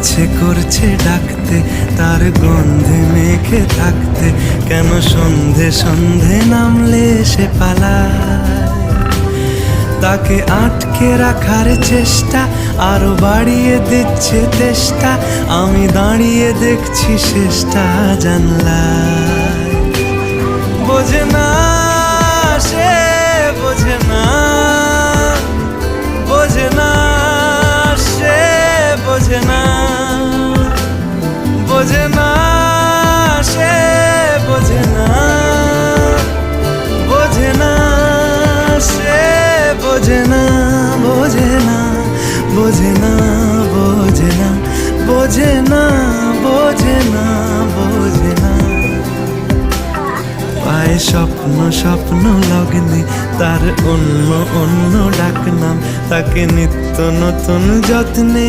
ইচ্ছে করছে ডাকতে, তার গন্ধে মেখে থাকতে, কেন সন্ধে সন্ধে নামলে সে পালায়। তাকে আটকে রাখার চেষ্টা আরো বাড়িয়ে দিচ্ছে তেষ্টা, আমি দাঁড়িয়ে দেখছি শেষটা জানলায়। বোঝে না সে, বোঝে না, বোঝে না সে, বোঝে না, বোঝে না সে, বোঝে না, বোঝে না সে, বোঝে না, বোঝে না, বোঝে না, বোঝে না, বোঝে না, বোঝে না, বোঝে না। পায়ে স্বপ্ন স্বপ্ন লগ্নে তার অন্য অন্য ডাকনাম, তাকে নিত্য নতুন যত্নে